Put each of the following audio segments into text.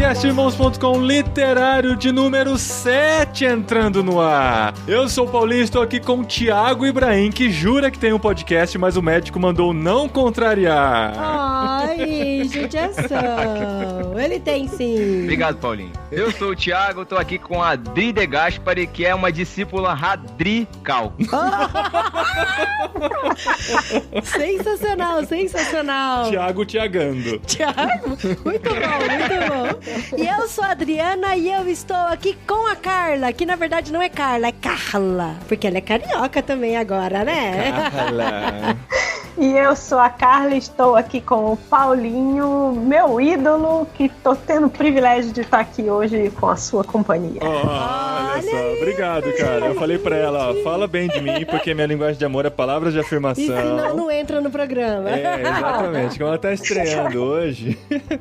podcast Irmãos.com literário de número 7 entrando no ar. Eu sou o Paulinho, estou aqui com o Thiago Ibrahim, que jura que tem um podcast, mas o médico mandou não contrariar. Ai, judiação. Ele tem sim. Obrigado, Paulinho. Eu sou o Thiago, estou aqui com a Adri De Gaspari, que é uma discípula radical. Sensacional, sensacional. Thiago Thiagando. Thiago, muito bom. E eu sou a Adriana e eu estou aqui com a Carla, que na verdade não é Carla, é Carla. Porque ela é carioca também agora, né? Carla. E eu sou a Carla e estou aqui com o Paulinho, meu ídolo, que estou tendo o privilégio de estar aqui hoje com a sua companhia. Olha só, obrigado, cara. Eu falei pra ela, ó, fala bem de mim, porque minha linguagem de amor é palavras de afirmação. E senão não entra no programa. É, exatamente, como ela tá estreando hoje.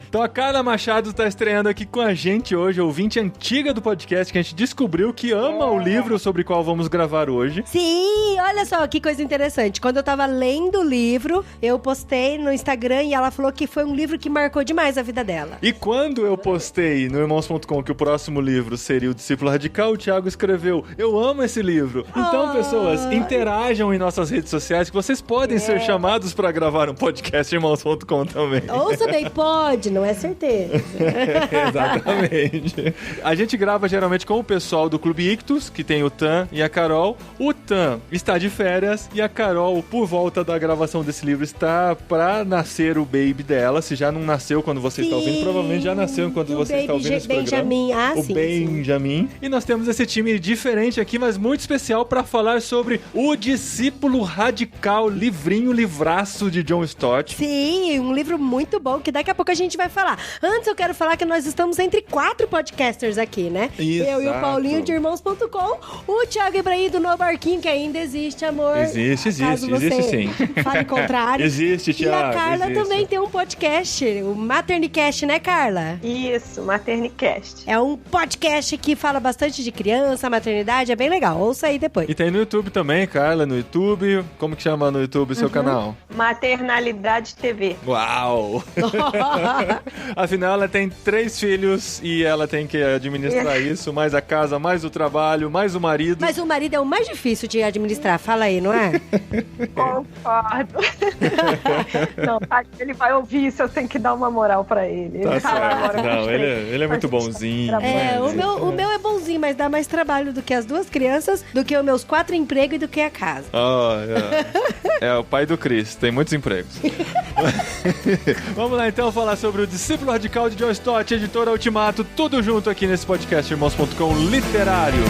Então a Carla Machado tá estreando aqui com a gente hoje, ouvinte antiga do podcast, que a gente descobriu que ama o livro sobre o qual vamos gravar hoje. Sim, olha só que coisa interessante. Quando eu tava lendo o livro, eu postei no Instagram e ela falou que foi um livro que marcou demais a vida dela. E quando eu postei no Irmãos.com que o próximo livro seria O Discípulo Radical, o Thiago escreveu, eu amo esse livro. Então, pessoas, interajam em nossas redes sociais, que vocês podem ser chamados pra gravar um podcast Irmãos.com também. Ouça bem, pode, não é certeza. Exatamente. A gente grava geralmente com o pessoal do Clube Ictus, que tem o Tan e a Carol. O Tan está de férias e a Carol, por volta da gravação desse livro, está pra nascer o baby dela. Se já não nasceu quando você está ouvindo, provavelmente já nasceu enquanto você está ouvindo esse Benjamin. programa. Sim, Benjamin. E nós temos esse time diferente aqui, mas muito especial para falar sobre O Discípulo Radical, livraço de John Stott. Sim, um livro muito bom que daqui a pouco a gente vai falar. Antes eu quero falar que nós estamos entre 4 podcasters aqui, né? Exato. Eu e o Paulinho de Irmãos.com, o Thiago Ibrahim do No Barquinho, que ainda existe, amor. Existe sim. Fale o contrário. Existe, Thiago. E a Carla também tem um podcast, o Maternicast, né, Carla? Isso, Maternicast. É um podcast que fala bastante de criança, maternidade, é bem legal. Ouça aí depois. E tem no YouTube também, Carla, no YouTube. Como que chama no YouTube o seu canal? Maternalidade TV. Uau! Afinal, ela tem 3 filhos e ela tem que administrar isso, mais a casa, mais o trabalho, mais o marido. Mas o marido é o mais difícil de administrar, fala aí, não é? Concordo. Não, ele vai ouvir isso, eu tenho que dar uma moral pra ele. Tá certo. Não, ele é muito bonzinho. É, o meu é bonzinho, mas dá mais trabalho do que as 2 crianças, do que os meus 4 empregos e do que a casa. É o pai do Chris, tem muitos empregos. Vamos lá então falar sobre O Discípulo Radical de John Stott, editora Ultimato, tudo junto aqui nesse podcast Irmãos.com literário.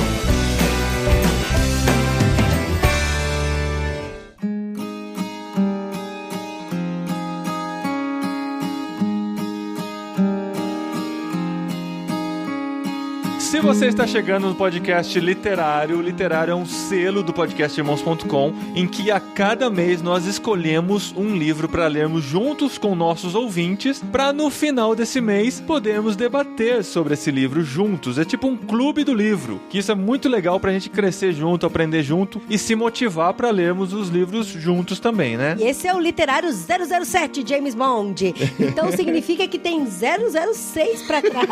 Se você está chegando no podcast Literário, Literário é um selo do podcast Irmãos.com, em que a cada mês nós escolhemos um livro para lermos juntos com nossos ouvintes, para no final desse mês podermos debater sobre esse livro juntos. É tipo um clube do livro, que isso é muito legal pra gente crescer junto, aprender junto e se motivar para lermos os livros juntos também, né? E esse é o Literário 007, James Bond. Então significa que tem 006 pra trás.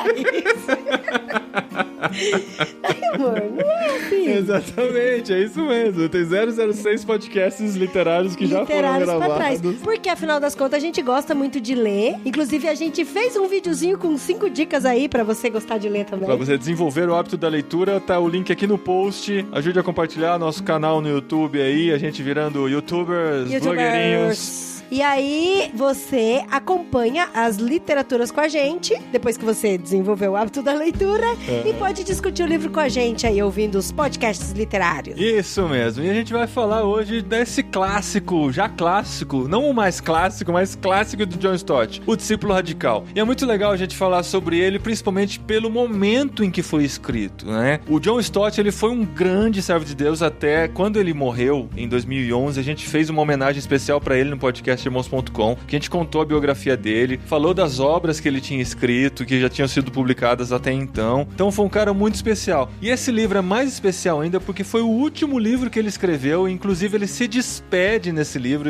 Ai, amor, não é assim. Exatamente, é isso mesmo. Tem 006 podcasts literários que já foram gravados. Porque, afinal das contas, a gente gosta muito de ler. Inclusive, a gente fez um videozinho com 5 dicas aí pra você gostar de ler também. Pra você desenvolver o hábito da leitura, tá o link aqui no post. Ajude a compartilhar nosso canal no YouTube aí, a gente virando youtubers. Blogueirinhos. E aí, você acompanha as literaturas com a gente, depois que você desenvolveu o hábito da leitura, e pode discutir o livro com a gente aí, ouvindo os podcasts literários. Isso mesmo. E a gente vai falar hoje desse clássico, já clássico, não o mais clássico, mas clássico do John Stott, O Discípulo Radical. E é muito legal a gente falar sobre ele, principalmente pelo momento em que foi escrito, né? O John Stott, ele foi um grande servo de Deus até quando ele morreu, em 2011. A gente fez uma homenagem especial pra ele no podcast podcastirmãos.com, que a gente contou a biografia dele, falou das obras que ele tinha escrito, que já tinham sido publicadas até então. Então foi um cara muito especial. E esse livro é mais especial ainda porque foi o último livro que ele escreveu, inclusive ele se despede nesse livro.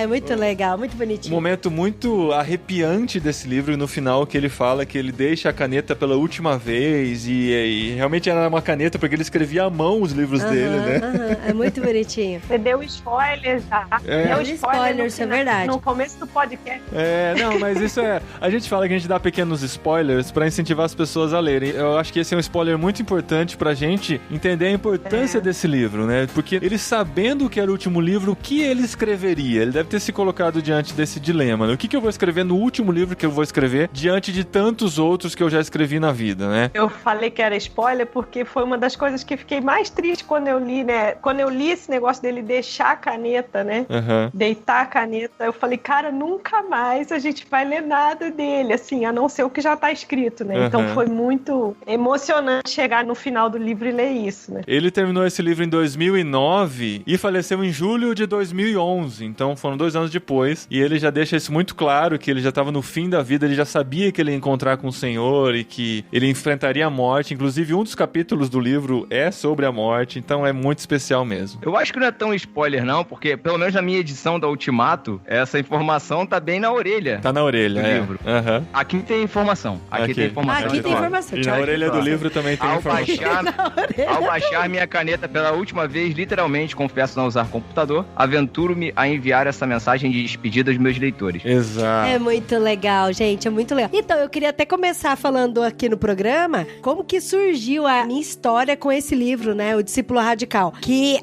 É muito legal, muito bonitinho. Um momento muito arrepiante desse livro, no final, que ele fala que ele deixa a caneta pela última vez e realmente era uma caneta porque ele escrevia à mão os livros dele, né? É muito bonitinho. Você deu spoiler já. Deu spoiler, isso é verdade. No começo do podcast. Não, mas isso a gente fala que a gente dá pequenos spoilers pra incentivar as pessoas a lerem. Eu acho que esse é um spoiler muito importante pra gente entender a importância desse livro, né? Porque ele, sabendo que era o último livro, o que ele escreveria? Ele deve ter se colocado diante desse dilema, né? O que eu vou escrever no último livro que eu vou escrever diante de tantos outros que eu já escrevi na vida, né? Eu falei que era spoiler porque foi uma das coisas que fiquei mais triste quando eu li, né? Quando eu li esse negócio dele deixar a caneta, né? Deitar a caneta, eu falei, cara, nunca mais a gente vai ler nada dele, assim, a não ser o que já tá escrito, né? Então foi muito emocionante chegar no final do livro e ler isso, né? Ele terminou esse livro em 2009 e faleceu em julho de 2011, então foram 2 anos depois, e ele já deixa isso muito claro, que ele já estava no fim da vida, ele já sabia que ele ia encontrar com o Senhor e que ele enfrentaria a morte. Inclusive, um dos capítulos do livro é sobre a morte, então é muito especial mesmo. Eu acho que não é tão spoiler não, porque pelo menos na minha edição da Ultimato, essa informação tá bem na orelha. Tá na orelha, do livro. Aqui tem informação. Aqui tem informação. Aqui tem informação. E na orelha do livro também tem informação. Ao baixar minha caneta pela última vez, literalmente, confesso não usar computador, aventuro-me a enviar essa mensagem de despedida aos meus leitores. Exato. É muito legal, gente, é muito legal. Então, eu queria até começar falando aqui no programa como que surgiu a minha história com esse livro, né, O Discípulo Radical. Que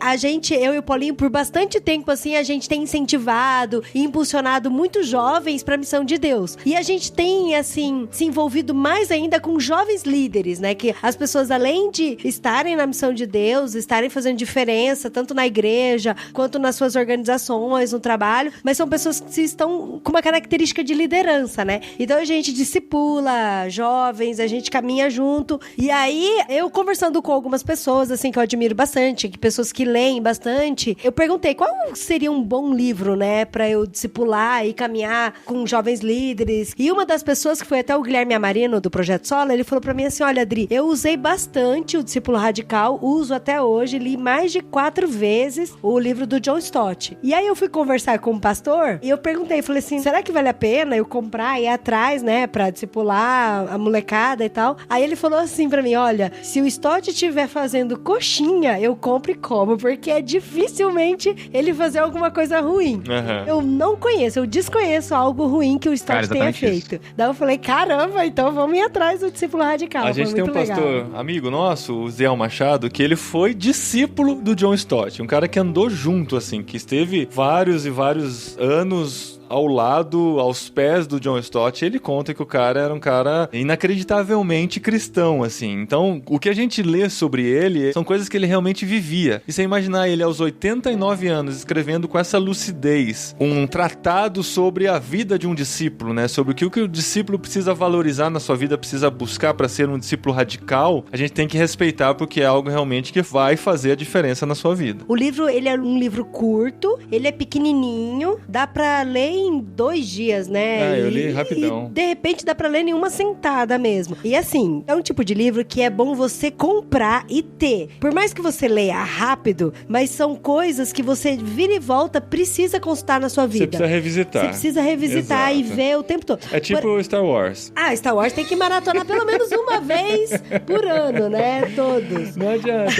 eu e o Paulinho, por bastante tempo, assim, a gente tem incentivado e impulsionado muitos jovens pra missão de Deus. E a gente tem, assim, se envolvido mais ainda com jovens líderes, né, que as pessoas, além de estarem na missão de Deus, estarem fazendo diferença, tanto na igreja, quanto nas suas organizações, no trabalho, mas são pessoas que estão com uma característica de liderança, né? Então a gente discipula jovens, a gente caminha junto, e aí eu conversando com algumas pessoas, assim, que eu admiro bastante, que pessoas que leem bastante, eu perguntei qual seria um bom livro, né, pra eu discipular e caminhar com jovens líderes, e uma das pessoas que foi até o Guilherme Amarino, do Projeto Sola, ele falou pra mim assim, olha, Adri, eu usei bastante o Discípulo Radical, uso até hoje, li mais de 4 vezes o livro do John Stott. E aí eu fui conversar com o pastor, e eu perguntei, falei assim, será que vale a pena eu comprar e ir atrás, né, pra discipular a molecada e tal? Aí ele falou assim pra mim, olha, se o Stott estiver fazendo coxinha, eu compro e como, porque é dificilmente ele fazer alguma coisa ruim. Eu não conheço, eu desconheço algo ruim que o Stott tenha feito. Daí eu falei, caramba, então vamos ir atrás do Discípulo Radical. A gente tem um pastor amigo nosso, o Zé Machado, que ele foi discípulo do John Stott, um cara que andou junto, assim, que esteve vários e vários anos ao lado, aos pés do John Stott. Ele conta que o cara era um cara inacreditavelmente cristão, assim. Então, o que a gente lê sobre ele são coisas que ele realmente vivia. E você imaginar ele aos 89 anos escrevendo com essa lucidez um tratado sobre a vida de um discípulo, né? Sobre o que o discípulo precisa valorizar na sua vida, precisa buscar para ser um discípulo radical, a gente tem que respeitar, porque é algo realmente que vai fazer a diferença na sua vida. O livro, ele é um livro curto, ele é pequenininho, dá pra ler em 2 dias, né? Eu li rapidão. E de repente dá pra ler em uma sentada mesmo. E assim, é um tipo de livro que é bom você comprar e ter. Por mais que você leia rápido, mas são coisas que você vira e volta precisa constar na sua vida. Você precisa revisitar. Você precisa revisitar. Exato. E ver o tempo todo. É tipo Star Wars. Star Wars tem que maratonar pelo menos uma vez por ano, né? Todos. Não adianta,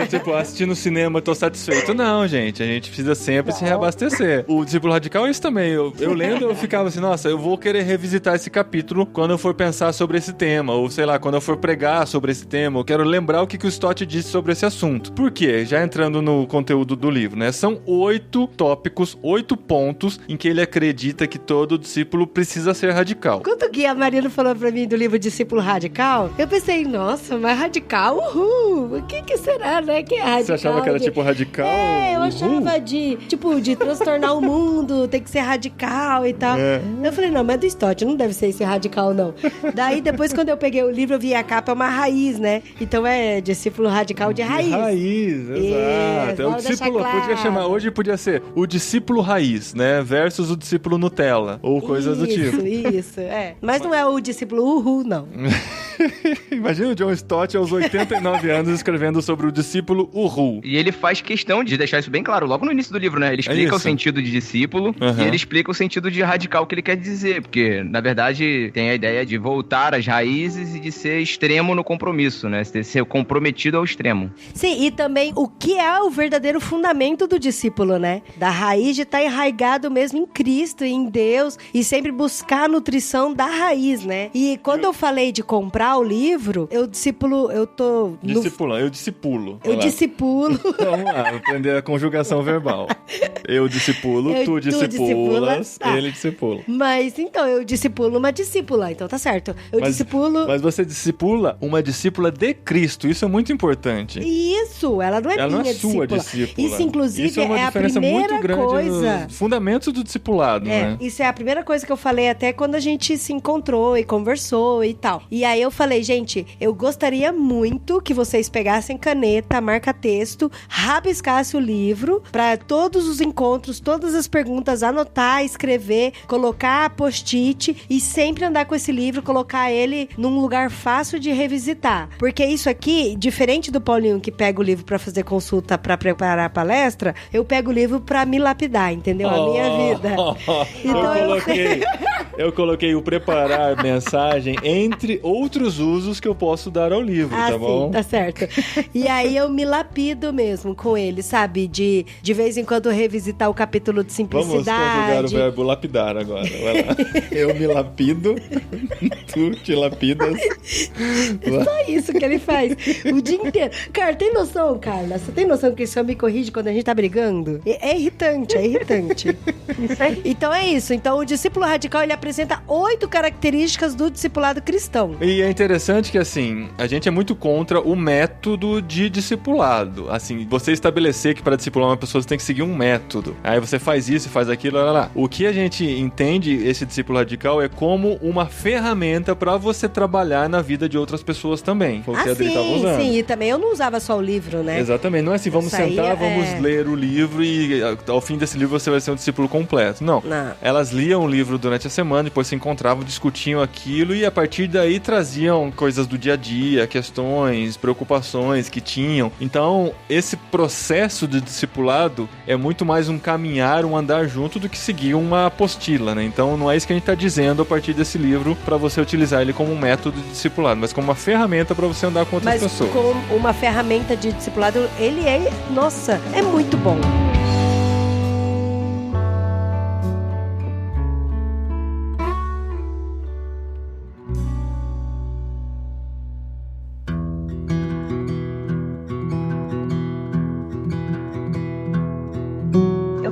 tipo, assistir no cinema, tô satisfeito. Não, gente, a gente precisa sempre se reabastecer. O Discípulo Radical é isso também. Eu lendo, eu ficava assim, nossa, eu vou querer revisitar esse capítulo quando eu for pensar sobre esse tema, ou sei lá, quando eu for pregar sobre esse tema, eu quero lembrar o que o Stott disse sobre esse assunto. Por quê? Já entrando no conteúdo do livro, né? São 8 tópicos, 8 pontos em que ele acredita que todo discípulo precisa ser radical. Quando o Gui Amarino falou pra mim do livro Discípulo Radical, eu pensei, nossa, mas radical, o que será, né? Que é radical? Você achava que era tipo radical? Eu achava de transtornar o mundo, tem que ser radical radical e tal. Eu falei, não, mas é do Stott, não deve ser esse radical, não. Daí, depois, quando eu peguei o livro, eu vi a capa, é uma raiz, né? Então é discípulo radical de raiz. Raiz, exato. É o discípulo, podia chamar, hoje podia ser o discípulo raiz, né? Versus o discípulo Nutella, ou coisas do tipo. Isso, Mas não é o discípulo Uhul, não. Imagina o John Stott aos 89 anos escrevendo sobre o discípulo Uhul. E ele faz questão de deixar isso bem claro, logo no início do livro, né? Ele explica o sentido de discípulo e ele explica o sentido de radical que ele quer dizer, porque, na verdade, tem a ideia de voltar às raízes e de ser extremo no compromisso, né? De ser comprometido ao extremo. Sim, e também o que é o verdadeiro fundamento do discípulo, né? Da raiz de estar enraizado mesmo em Cristo e em Deus e sempre buscar a nutrição da raiz, né? E quando eu falei de comprar o livro, eu discipulo. Eu discipulo. Vamos lá, aprender a conjugação verbal. Eu discipulo, tu discipulas, ele discipula. Mas então, eu discipulo uma discípula, então tá certo. Mas você discipula uma discípula de Cristo, isso é muito importante. Isso, ela não é ela minha não é sua discípula. Isso, inclusive, isso é uma diferença a primeira muito grande coisa. Nos fundamentos do discipulado, né? Isso é a primeira coisa que eu falei até quando a gente se encontrou e conversou e tal. E aí eu falei, gente, eu gostaria muito que vocês pegassem caneta, marca-texto, rabiscassem o livro pra todos os encontros, todas as perguntas, anotar, escrever, colocar post-it e sempre andar com esse livro, colocar ele num lugar fácil de revisitar. Porque isso aqui, diferente do Paulinho que pega o livro pra fazer consulta, pra preparar a palestra, eu pego o livro pra me lapidar, entendeu? A minha vida. Então eu coloquei o preparar mensagem entre outros usos que eu posso dar ao livro, tá bom? Sim, tá certo. E aí eu me lapido mesmo com ele, sabe? De vez em quando revisitar o capítulo de simplicidade. Vamos conjugar o verbo lapidar agora. Vai lá. Eu me lapido, tu te lapidas. Só isso que ele faz o dia inteiro. Cara, tem noção, Carla? Você tem noção que isso me corrige quando a gente tá brigando? É irritante, é irritante. Isso aí. Então é isso. Então o discípulo radical, ele apresenta 8 características do discipulado cristão. E é interessante que, assim, a gente é muito contra o método de discipulado. Assim, você estabelecer que para discipular uma pessoa você tem que seguir um método. Aí você faz isso, faz aquilo, lá. O que a gente entende esse discípulo radical é como uma ferramenta para você trabalhar na vida de outras pessoas também. Foi o que a Adri tava usando. Sim, e também eu não usava só o livro, né? Exatamente. Não é assim, vamos sentar, vamos ler o livro e ao fim desse livro você vai ser um discípulo completo. Não. Elas liam o livro durante a semana, depois se encontravam, discutiam aquilo e a partir daí traziam coisas do dia a dia, questões, preocupações que tinham. Então, esse processo de discipulado é muito mais um caminhar, um andar junto do que seguir uma apostila, né? Então, não é isso que a gente está dizendo a partir desse livro para você utilizar ele como um método de discipulado, mas como uma ferramenta para você andar com outras pessoas. Mas como uma ferramenta de discipulado, ele é, nossa, é muito bom.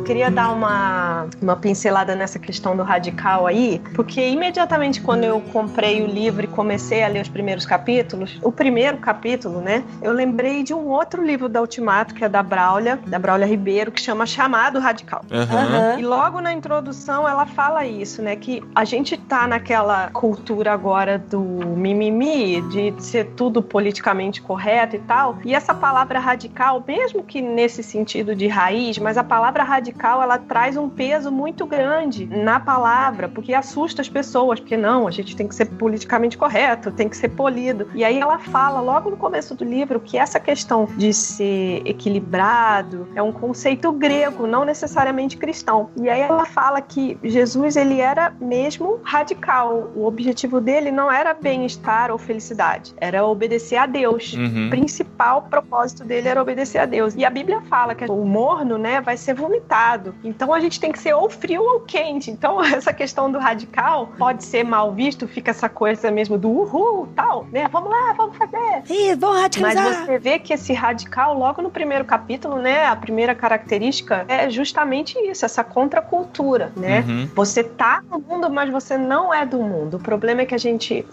Queria dar uma pincelada nessa questão do radical aí, porque imediatamente quando eu comprei o livro e comecei a ler os primeiros capítulos, o primeiro capítulo, né, eu lembrei de um outro livro da Ultimato, que é da Bráulia Ribeiro, que chama Chamado Radical. E logo na introdução ela fala isso, né, que a gente tá naquela cultura agora do mimimi, de ser tudo politicamente correto e tal, e essa palavra radical, mesmo que nesse sentido de raiz, mas a palavra radical ela traz um peso muito grande na palavra, porque assusta as pessoas, porque não, a gente tem que ser politicamente correto, tem que ser polido. E aí ela fala logo no começo do livro que essa questão de ser equilibrado é um conceito grego, não necessariamente cristão. E aí ela fala que Jesus, ele era mesmo radical. O objetivo dele não era bem-estar ou felicidade, era obedecer a Deus. O principal propósito dele era obedecer a Deus. E a Bíblia fala que o morno, né, vai ser vomitado. Então a gente tem que ser ou frio ou quente. Então essa questão do radical pode ser mal visto, fica essa coisa mesmo do uhul, tal, né? Vamos lá, vamos fazer. Vamos radicalizar. Mas você vê que esse radical, logo no primeiro capítulo, né, a primeira característica é justamente isso, essa contracultura, né? Você tá no mundo, mas você não é do mundo. O problema é que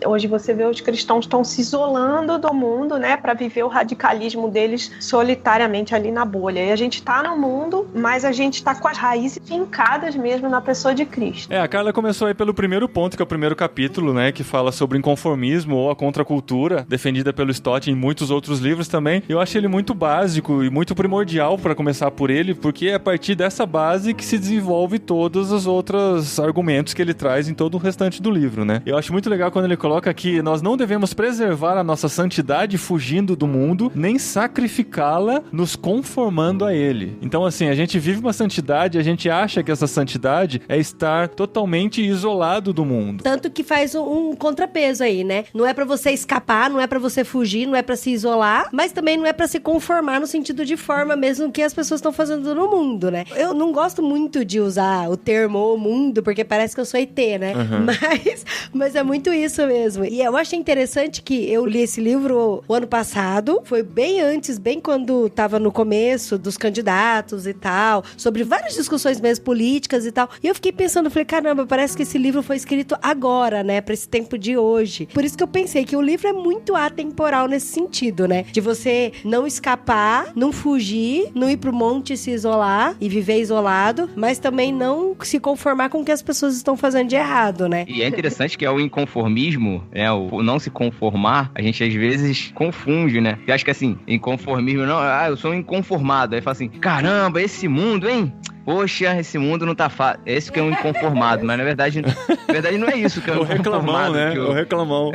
hoje você vê os cristãos estão se isolando do mundo, né, para viver o radicalismo deles solitariamente ali na bolha. E a gente tá no mundo, mas a gente tá com as raízes fincadas mesmo na pessoa de Cristo. A Carla começou aí pelo primeiro ponto, que é o primeiro capítulo, né, que fala sobre o inconformismo ou a contracultura, defendida pelo Stott em muitos outros livros também. Eu achei ele muito básico e muito primordial para começar por ele, porque é a partir dessa base que se desenvolve todos os outros argumentos que ele traz em todo o restante do livro, né? Eu acho muito legal quando ele coloca que nós não devemos preservar a nossa santidade fugindo do mundo, nem sacrificá-la nos conformando a ele. Então, assim, a gente vive uma santidade, a gente acha que essa santidade é estar totalmente isolado do mundo. Tanto que faz um contrapeso aí, né? Não é pra você escapar, não é pra você fugir, não é pra se isolar, mas também não é pra se conformar no sentido de forma mesmo que as pessoas estão fazendo no mundo, né? Eu não gosto muito de usar o termo o mundo, porque parece que eu sou ET, né? Uhum. Mas é muito isso mesmo. E eu achei interessante que eu li esse livro o ano passado, foi bem antes, bem quando tava no começo dos candidatos e tal, sobre várias discussões mesmo políticas e tal. E eu fiquei pensando, falei, caramba, parece que esse livro foi escrito agora, né? Pra esse tempo de hoje. Por isso que eu pensei que o livro é muito atemporal nesse sentido, né? De você não escapar, não fugir, não ir pro monte se isolar e viver isolado, mas também não se conformar com o que as pessoas estão fazendo de errado, né? E é interessante que é o inconformismo, né? O não se conformar, a gente às vezes confunde, né? Eu acho que assim, inconformismo, não, eu sou um inconformado. Aí fala assim, caramba, esse mundo, hein? Poxa, esse mundo não tá fácil. Esse que é um inconformado, mas na verdade não é isso que é um inconformado. Né? O reclamão.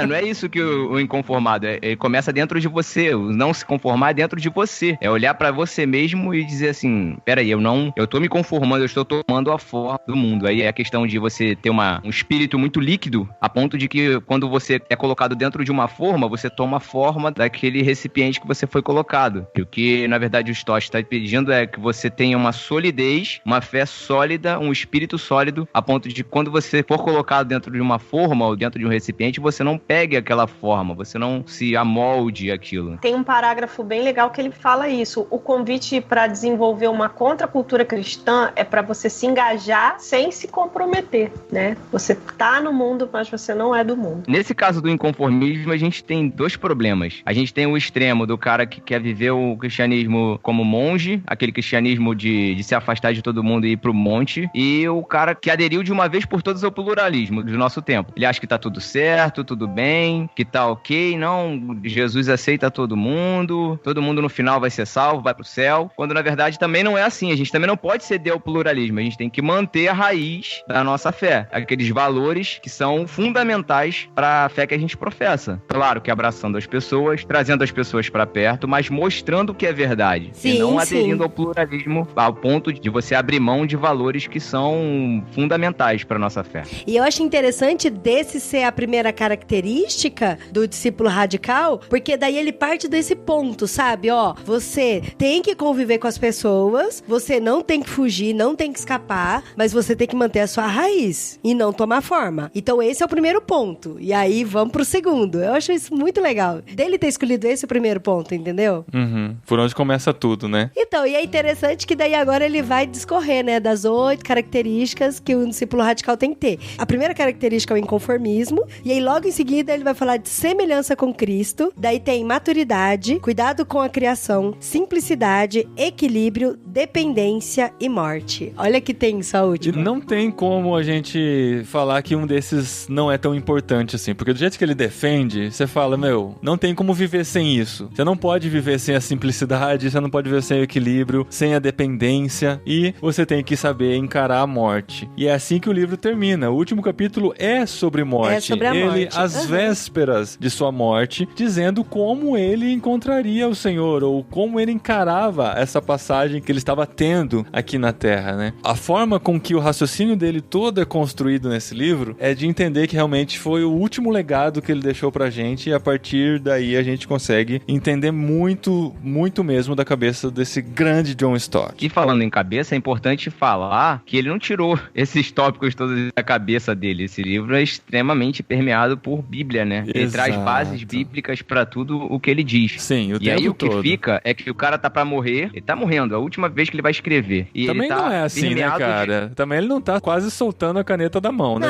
Não é isso que o inconformado é. Ele começa dentro de você. O não se conformar é dentro de você. É olhar pra você mesmo e dizer assim, peraí, eu tô me conformando, eu estou tomando a forma do mundo. Aí é a questão de você ter um espírito muito líquido, a ponto de que quando você é colocado dentro de uma forma, você toma a forma daquele recipiente que você foi colocado. E o que, na verdade, o Stott está pedindo é que você tenha uma solidez, uma fé sólida, um espírito sólido, a ponto de quando você for colocado dentro de uma forma ou dentro de um recipiente, você não pegue aquela forma, você não se amolde aquilo. Tem um parágrafo bem legal que ele fala isso. O convite para desenvolver uma contracultura cristã é para você se engajar sem se comprometer, né? Você tá no mundo, mas você não é do mundo. Nesse caso do inconformismo, a gente tem dois problemas. A gente tem o extremo do cara que quer viver o cristianismo como monge, aquele cristianismo de se afastar de todo mundo e ir pro monte, e o cara que aderiu de uma vez por todas ao pluralismo do nosso tempo. Ele acha que tá tudo certo, tudo bem, que tá ok, não, Jesus aceita todo mundo no final vai ser salvo, vai pro céu, quando na verdade também não é assim. A gente também não pode ceder ao pluralismo, a gente tem que manter a raiz da nossa fé, aqueles valores que são fundamentais para a fé que a gente professa. Claro que abraçando as pessoas, trazendo as pessoas para perto, mas mostrando o que é verdade, e não aderindo ao pluralismo ao ponto de você abrir mão de valores que são fundamentais para nossa fé. E eu acho interessante desse ser a primeira característica do discípulo radical, porque daí ele parte desse ponto, sabe? Ó, você tem que conviver com as pessoas, você não tem que fugir, não tem que escapar, mas você tem que manter a sua raiz e não tomar forma. Então esse é o primeiro ponto. E aí vamos pro segundo. Eu acho isso muito legal. Dele ter escolhido esse primeiro ponto, entendeu? Uhum. Por onde começa tudo, né? Então, e é interessante que daí agora ele vai discorrer, né, das 8 características que um discípulo radical tem que ter. A primeira característica é o inconformismo, e aí logo em seguida ele vai falar de semelhança com Cristo, daí tem maturidade, cuidado com a criação, simplicidade, equilíbrio, dependência e morte. Olha que tem só a última. Não tem como a gente falar que um desses não é tão importante assim, porque do jeito que ele defende, você fala, não tem como viver sem isso. Você não pode viver sem a simplicidade, você não pode viver sem o equilíbrio, sem a dependência, e você tem que saber encarar a morte. E é assim que o livro termina. O último capítulo é sobre morte. É sobre a morte. Ele, às vésperas de sua morte, dizendo como ele encontraria o Senhor, ou como ele encarava essa passagem que ele estava tendo aqui na Terra, né? A forma com que o raciocínio dele todo é construído nesse livro é de entender que realmente foi o último legado que ele deixou pra gente, e a partir daí a gente consegue entender muito, muito mesmo da cabeça desse grande John Stott. E falando em cabeça, é importante falar que ele não tirou esses tópicos todos da cabeça dele. Esse livro é extremamente permeado por Bíblia, né? Ele traz bases bíblicas pra tudo o que ele diz. Sim, o tempo todo. E aí o que fica é que o cara tá pra morrer, ele tá morrendo, é a última vez que ele vai escrever. E também ele tá não é assim, né, cara? Também ele não tá quase soltando a caneta da mão, né?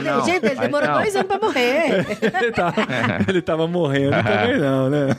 Não. Gente, ele demorou 2 anos pra morrer. Ele tava morrendo também não, né?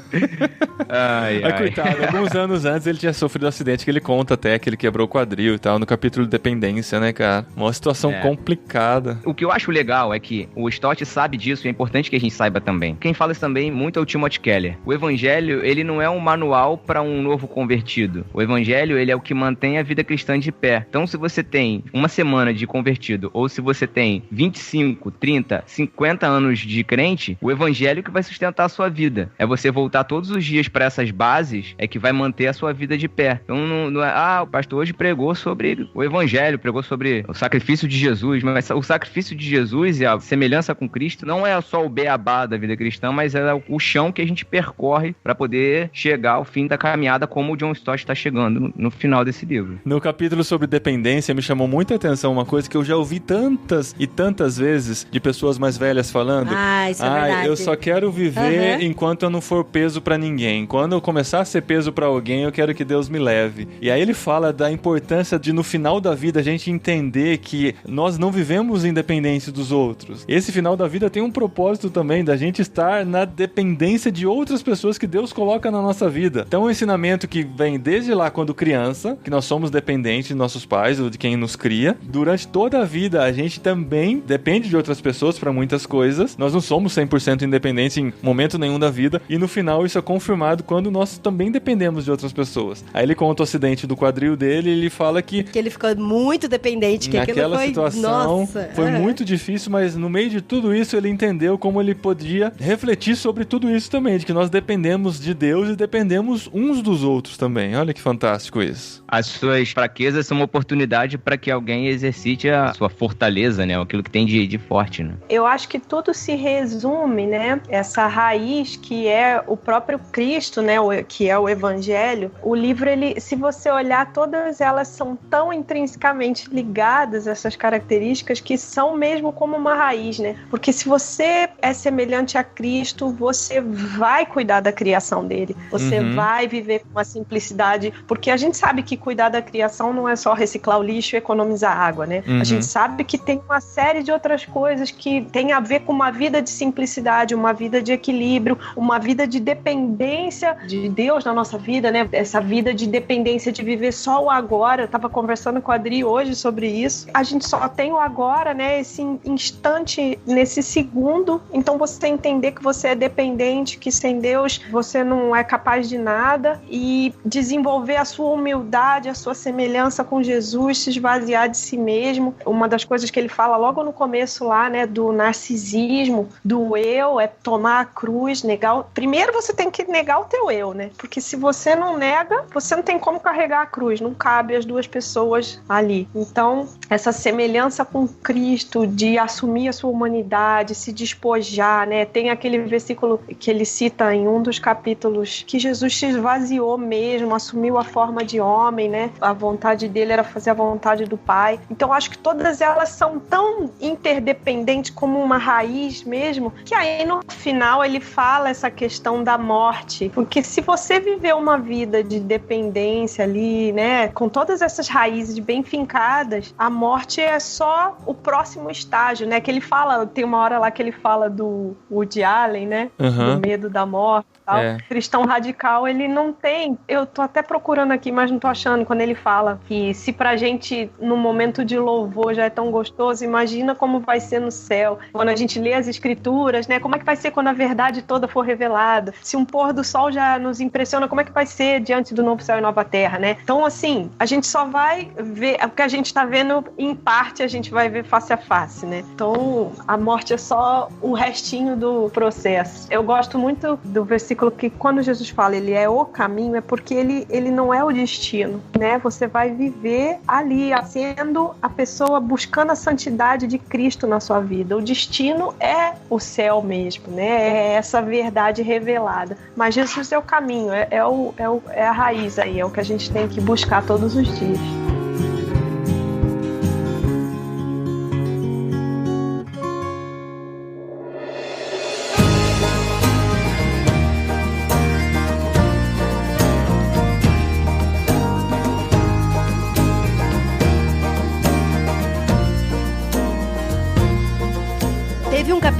Ai. Coitado, alguns anos antes ele tinha sofrido um acidente que ele conta conta até que ele quebrou o quadril e tal, no capítulo de dependência, né, cara? Uma situação complicada. O que eu acho legal é que o Stott sabe disso e é importante que a gente saiba também. Quem fala isso também muito é o Timothy Keller. O evangelho, ele não é um manual para um novo convertido. O evangelho, ele é o que mantém a vida cristã de pé. Então, se você tem uma semana de convertido ou se você tem 25, 30, 50 anos de crente, o evangelho que vai sustentar a sua vida. É você voltar todos os dias para essas bases, é que vai manter a sua vida de pé. Então, não é, o pastor hoje pregou sobre o evangelho, pregou sobre o sacrifício de Jesus, mas o sacrifício de Jesus e a semelhança com Cristo não é só o beabá da vida cristã, mas é o chão que a gente percorre para poder chegar ao fim da caminhada, como o John Stott está chegando no final desse livro. No capítulo sobre dependência, me chamou muita atenção uma coisa que eu já ouvi tantas e tantas vezes de pessoas mais velhas falando. Isso é verdade. Eu só quero viver enquanto eu não for peso pra ninguém. Quando eu começar a ser peso pra alguém, eu quero que Deus me leve. E aí ele fala da importância de, no final da vida, a gente entender que nós não vivemos independente dos outros. Esse final da vida tem um propósito também da gente estar na dependência de outras pessoas que Deus coloca na nossa vida. Então, um ensinamento que vem desde lá quando criança, que nós somos dependentes de nossos pais ou de quem nos cria. Durante toda a vida, a gente também depende de outras pessoas para muitas coisas. Nós não somos 100% independentes em momento nenhum da vida. E no final, isso é confirmado quando nós também dependemos de outras pessoas. Aí ele conta o acidente do quadril dele e ele fala que ele ficou muito dependente, que naquela aquilo foi... situação foi muito difícil, mas no meio de tudo isso, ele entendeu como ele podia refletir sobre tudo isso também, de que nós dependemos de Deus e dependemos uns dos outros também. Olha que fantástico isso. As suas fraquezas são uma oportunidade para que alguém exercite a sua fortaleza, né? Aquilo que tem de forte, né? Eu acho que tudo se resume, né? Essa raiz que é o próprio Cristo, né? Que é o Evangelho. O livro, ele, se você olhar, todas elas são tão intrinsecamente ligadas, essas características, que são mesmo como uma raiz, né? Porque se você é semelhante a Cristo, você vai cuidar da criação dele. Você vai viver com uma simplicidade, porque a gente sabe que cuidar da criação não é só reciclar o lixo e economizar água, né? A gente sabe que tem uma série de outras coisas que tem a ver com uma vida de simplicidade, uma vida de equilíbrio, uma vida de dependência de Deus na nossa vida, né? Essa vida de dependência de viver só o agora. Eu tava conversando com a Adri hoje sobre isso. A gente só tem o agora, né? Esse instante, nesse segundo. Então você entender que você é dependente, que sem Deus você não é capaz de nada, e desenvolver a sua humildade, a sua semelhança com Jesus, se esvaziar de si mesmo. Uma das coisas que ele fala logo no começo lá, né, do narcisismo, do eu, é tomar a cruz, negar. Primeiro você tem que negar o teu eu, né? Porque se você não nega, você não tem como carregar a cruz, não cabe as duas pessoas ali. Então, essa semelhança com Cristo, de assumir a sua humanidade, se despojar, né? Tem aquele versículo que ele cita em um dos capítulos, que Jesus se esvaziou mesmo, assumiu a forma de homem, né? A vontade dele era fazer a vontade do Pai. Então, acho que todas elas são tão interdependentes como uma raiz mesmo, que aí no final ele fala essa questão da morte. Porque se você viver uma vida de dependência ali, né? Com todas essas raízes bem fincadas, a morte é só o próximo estágio, né? Que ele fala, tem uma hora lá que ele fala do Woody Allen, né? Do medo da morte e tal. Cristão radical, ele não tem... Eu tô até procurando aqui, mas não tô achando. Quando ele fala que se pra gente, no momento de louvor, já é tão gostoso, imagina como vai ser no céu. Quando a gente lê as escrituras, né? Como é que vai ser quando a verdade toda for revelada? Se um pôr do sol já nos impressiona, como é que vai ser diante do novo céu e nova terra, né? Então, assim, a gente só vai ver... O que a gente tá vendo, em parte, a gente vai ver face a face, né? Então, a morte é só o restinho do processo. Eu gosto muito do versículo que, quando Jesus fala, ele é o caminho, é porque ele não é o destino, né? Você vai viver ali, sendo a pessoa buscando a santidade de Cristo na sua vida. O destino é o céu mesmo, né? É essa verdade revelada. Mas Jesus é o caminho, é a raiz aí, é o que a gente tem que buscar todos os dias.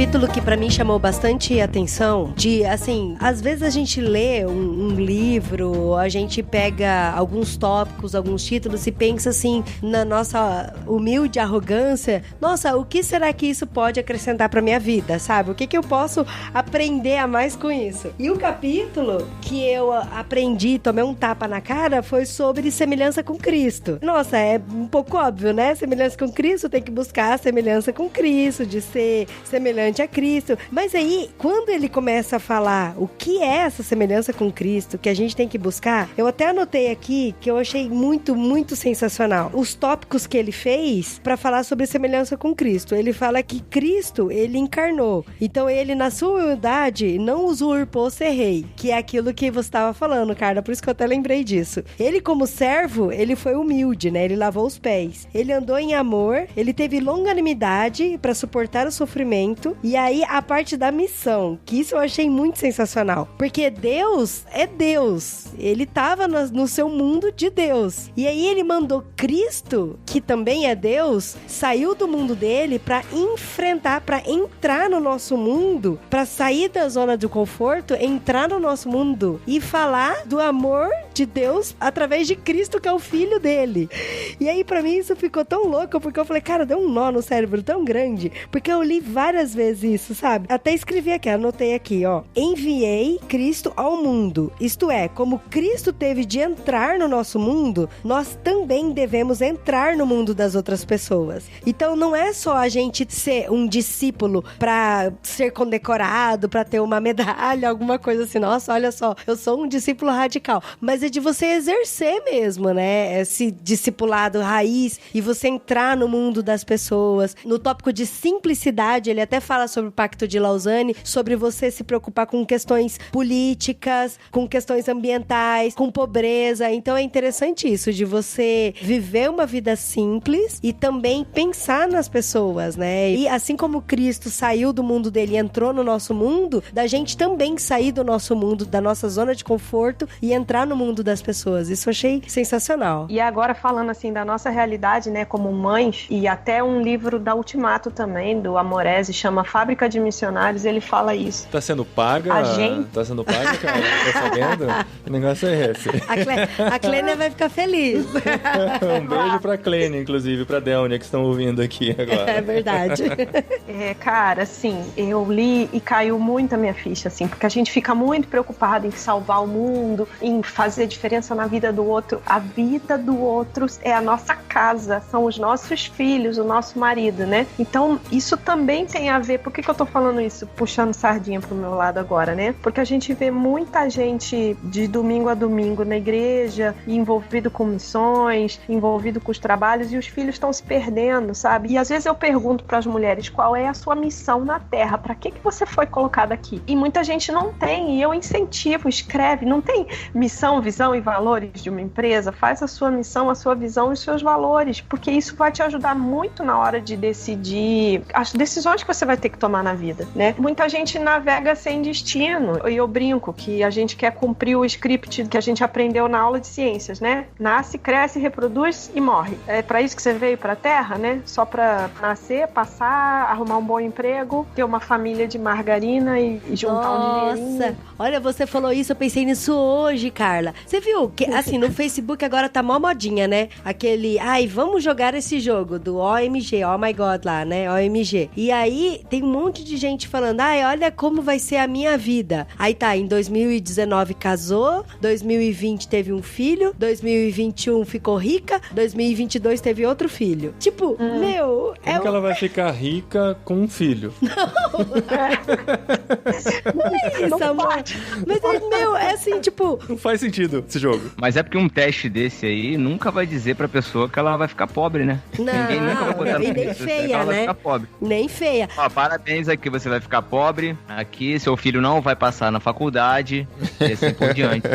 capítulo que pra mim chamou bastante atenção, de, assim, às vezes a gente lê um livro, a gente pega alguns tópicos, alguns títulos e pensa assim, na nossa humilde arrogância, nossa, o que será que isso pode acrescentar pra minha vida, sabe? O que eu posso aprender a mais com isso? E o capítulo que eu aprendi, tomei um tapa na cara, foi sobre semelhança com Cristo. Nossa, é um pouco óbvio, né? Semelhança com Cristo, tem que buscar a semelhança com Cristo, de ser semelhante a Cristo. Mas aí, quando ele começa a falar o que é essa semelhança com Cristo, que a gente tem que buscar, eu até anotei aqui que eu achei muito, muito sensacional. Os tópicos que ele fez pra falar sobre semelhança com Cristo. Ele fala que Cristo, ele encarnou. Então ele, na sua humildade, não usurpou ser rei, que é aquilo que você estava falando, Carla, por isso que eu até lembrei disso. Ele, como servo, ele foi humilde, né? Ele lavou os pés. Ele andou em amor, ele teve longanimidade pra suportar o sofrimento. E aí, a parte da missão, que isso eu achei muito sensacional. Porque Deus é Deus. Ele tava no seu mundo de Deus. E aí ele mandou Cristo, que também é Deus, saiu do mundo dele pra enfrentar, pra entrar no nosso mundo, pra sair da zona de conforto, entrar no nosso mundo e falar do amor de Deus através de Cristo, que é o filho dele. E aí, pra mim, isso ficou tão louco, porque eu falei, cara, deu um nó no cérebro tão grande, porque eu li várias vezes isso, sabe? Até escrevi aqui, anotei aqui, ó. Enviei Cristo ao mundo. Isto é, como Cristo teve de entrar no nosso mundo, nós também devemos entrar no mundo das outras pessoas. Então, não é só a gente ser um discípulo pra ser condecorado, pra ter uma medalha, alguma coisa assim. Nossa, olha só, eu sou um discípulo radical. Mas é de você exercer mesmo, né? Esse discipulado raiz e você entrar no mundo das pessoas. No tópico de simplicidade, ele até fala sobre o Pacto de Lausanne, sobre você se preocupar com questões políticas, com questões ambientais, com pobreza. Então é interessante isso, de você viver uma vida simples e também pensar nas pessoas, né? E assim como Cristo saiu do mundo dele e entrou no nosso mundo, da gente também sair do nosso mundo, da nossa zona de conforto e entrar no mundo das pessoas. Isso eu achei sensacional. E agora falando assim da nossa realidade, né, como mães, e até um livro da Ultimato também, do Amorese, chama Fábrica de Missionários, ele fala isso. Tá sendo paga? A gente... Tá sendo paga, cara? Tá sabendo? O negócio é esse. A Clênia vai ficar feliz. Um beijo pra Clênia, inclusive, pra Delnia, que estão ouvindo aqui agora. É verdade. Cara, assim, eu li e caiu muito a minha ficha, assim, porque a gente fica muito preocupado em salvar o mundo, em fazer diferença na vida do outro. A vida do outro é a nossa casa, são os nossos filhos, o nosso marido, né? Então, isso também tem a ver... Por que eu tô falando isso? Puxando sardinha pro meu lado agora, né? Porque a gente vê muita gente de domingo a domingo na igreja, envolvido com missões, envolvido com os trabalhos, e os filhos estão se perdendo, sabe? E às vezes eu pergunto pras mulheres, qual é a sua missão na Terra? Pra que você foi colocada aqui? E muita gente não tem, e eu incentivo, escreve, não tem missão, visão e valores de uma empresa? Faz a sua missão, a sua visão e os seus valores, porque isso vai te ajudar muito na hora de decidir as decisões que você vai ter que tomar na vida, né? Muita gente navega sem destino, e eu brinco que a gente quer cumprir o script que a gente aprendeu na aula de ciências, né? Nasce, cresce, reproduz e morre. É pra isso que você veio pra Terra, né? Só pra nascer, passar, arrumar um bom emprego, ter uma família de margarina e juntar um dinheirinho. Nossa, olha, você falou isso, eu pensei nisso hoje, Carla. Você viu que, assim, no Facebook agora tá mó modinha, né? Aquele, vamos jogar esse jogo do OMG, oh my god lá, né? OMG. E aí, tem um monte de gente falando, olha como vai ser a minha vida. Aí tá, em 2019 casou, 2020 teve um filho, 2021 ficou rica, 2022 teve outro filho. Tipo, meu... Como que ela vai ficar rica com um filho? Não é isso, amor. Mas, é assim, tipo... Não faz sentido esse jogo. Mas é porque um teste desse aí nunca vai dizer pra pessoa que ela vai ficar pobre, né? Não, ninguém nunca vai botar e nem feia, ela né? vai ficar pobre. Nem feia. Ó, parabéns aqui, você vai ficar pobre. Aqui, seu filho não vai passar na faculdade. E assim por diante.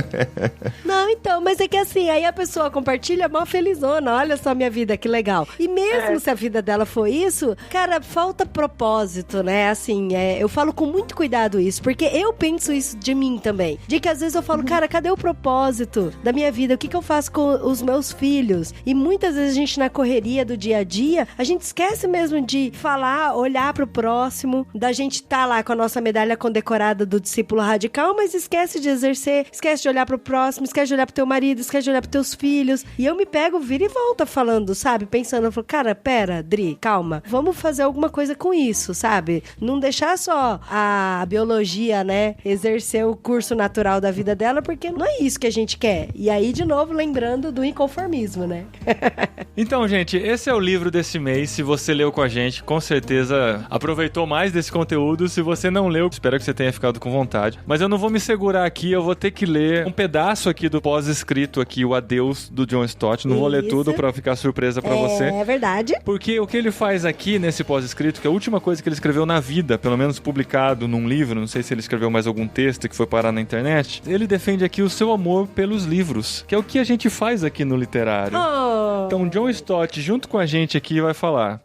Não, então, mas é que assim, aí a pessoa compartilha mó felizona. Olha só minha vida, que legal. E mesmo se a vida dela for isso, cara, falta propósito, né? Assim, eu falo com muito cuidado cuidado isso, porque eu penso isso de mim também. De que às vezes eu falo, cara, cadê o propósito da minha vida? O que eu faço com os meus filhos? E muitas vezes a gente, na correria do dia a dia, a gente esquece mesmo de falar, olhar pro próximo, da gente tá lá com a nossa medalha condecorada do discípulo radical, mas esquece de exercer, esquece de olhar pro próximo, esquece de olhar pro teu marido, esquece de olhar pros teus filhos. E eu me pego, vira e volta falando, sabe? Pensando, eu falo, cara, pera, Dri, calma. Vamos fazer alguma coisa com isso, sabe? Não deixar só a biologia, né, exercer o curso natural da vida dela, porque não é isso que a gente quer. E aí, de novo, lembrando do inconformismo, né? Então, gente, esse é o livro desse mês. Se você leu com a gente, com certeza aproveitou mais desse conteúdo. Se você não leu, espero que você tenha ficado com vontade. Mas eu não vou me segurar aqui, eu vou ter que ler um pedaço aqui do pós-escrito aqui, o Adeus, do John Stott. Não vou ler tudo pra ficar surpresa pra você. É verdade. Porque o que ele faz aqui nesse pós-escrito, que é a última coisa que ele escreveu na vida, pelo menos publicado num livro, não sei se ele escreveu mais algum texto que foi parar na internet, ele defende aqui o seu amor pelos livros, que é o que a gente faz aqui no Literário. Então, John Stott, junto com a gente aqui, vai falar: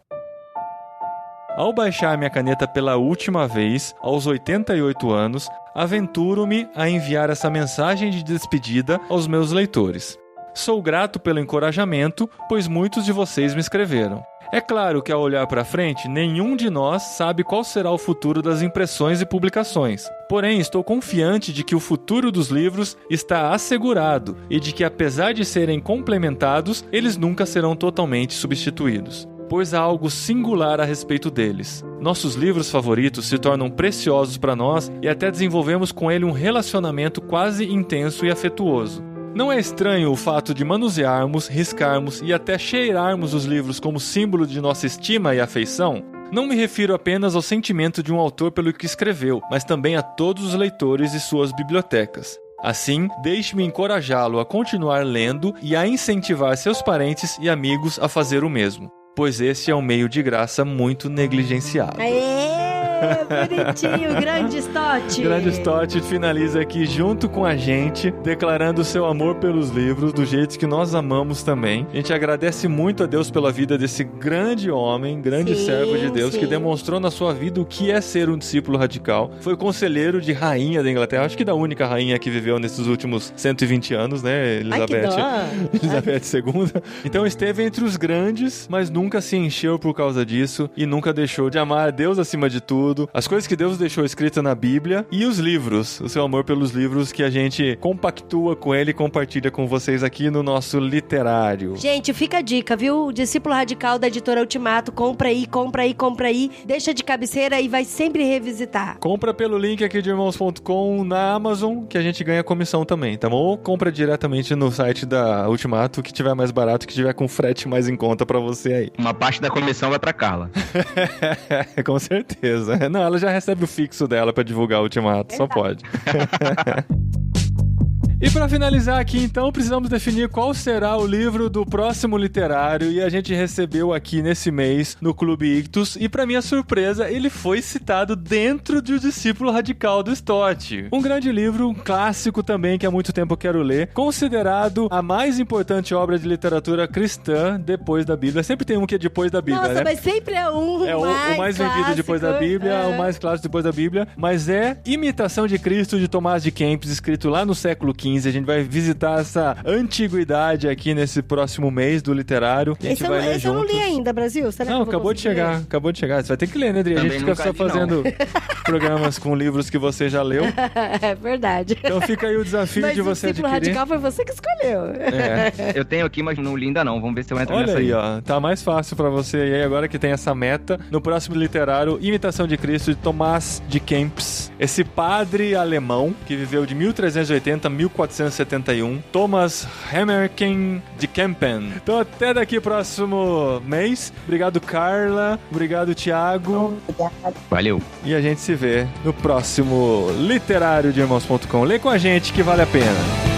ao baixar minha caneta pela última vez, aos 88 anos, aventuro-me a enviar essa mensagem de despedida aos meus leitores. Sou grato pelo encorajamento, pois muitos de vocês me escreveram. É claro que ao olhar para frente, nenhum de nós sabe qual será o futuro das impressões e publicações. Porém, estou confiante de que o futuro dos livros está assegurado e de que, apesar de serem complementados, eles nunca serão totalmente substituídos. Pois há algo singular a respeito deles. Nossos livros favoritos se tornam preciosos para nós e até desenvolvemos com ele um relacionamento quase intenso e afetuoso. Não é estranho o fato de manusearmos, riscarmos e até cheirarmos os livros como símbolo de nossa estima e afeição? Não me refiro apenas ao sentimento de um autor pelo que escreveu, mas também a todos os leitores e suas bibliotecas. Assim, deixe-me encorajá-lo a continuar lendo e a incentivar seus parentes e amigos a fazer o mesmo, pois esse é um meio de graça muito negligenciado. Aê! Bonitinho, grande Stott. Grande Stott finaliza aqui junto com a gente, declarando o seu amor pelos livros, do jeito que nós amamos também. A gente agradece muito a Deus pela vida desse grande homem, grande servo de Deus, que demonstrou na sua vida o que é ser um discípulo radical. Foi conselheiro de rainha da Inglaterra, acho que da única rainha que viveu nesses últimos 120 anos, né? Elizabeth II. Então esteve entre os grandes, mas nunca se encheu por causa disso e nunca deixou de amar a Deus acima de tudo. As coisas que Deus deixou escritas na Bíblia e os livros, o seu amor pelos livros que a gente compactua com ele e compartilha com vocês aqui no nosso Literário. Gente, fica a dica, viu? O Discípulo Radical da Editora Ultimato, compra aí, deixa de cabeceira e vai sempre revisitar. Compra pelo link aqui de irmãos.com na Amazon, que a gente ganha comissão também, tá bom? Ou compra diretamente no site da Ultimato, que tiver mais barato, que tiver com frete mais em conta pra você aí. Uma parte da comissão vai pra Carla. Com certeza. Não, ela já recebe o fixo dela pra divulgar o Ultimato, só pode. E pra finalizar aqui, então, precisamos definir qual será o livro do próximo Literário, e a gente recebeu aqui nesse mês no Clube Ictus, e pra minha surpresa, ele foi citado dentro de O Discípulo Radical do Stott. Um grande livro, um clássico também, que há muito tempo eu quero ler, considerado a mais importante obra de literatura cristã depois da Bíblia. Sempre tem um que é depois da Bíblia, né? Mas sempre é o mais vendido depois da Bíblia, o mais clássico depois da Bíblia, mas é Imitação de Cristo, de Tomás de Kempis, escrito lá no século XV. A gente vai visitar essa antiguidade aqui nesse próximo mês do Literário. A gente vai ler juntos. Eu não li ainda, Brasil. Será não, acabou de chegar. Você vai ter que ler, né, Adri? A gente fica só fazendo programas com livros que você já leu. É verdade. Então fica aí o desafio de você adquirir. Mas o Radical foi você que escolheu. Eu tenho aqui, mas não li ainda não. Vamos ver se eu entro nessa aí. Olha aí, ó. Tá mais fácil pra você aí agora que tem essa meta. No próximo Literário, Imitação de Cristo, de Tomás de Kempis. Esse padre alemão que viveu de 1380 a 1471, Thomas Hammerken de Kempen. Então até daqui próximo mês. Obrigado, Carla. Obrigado, Thiago. Valeu. E a gente se vê no próximo Literário de Irmãos.com. Lê com a gente que vale a pena.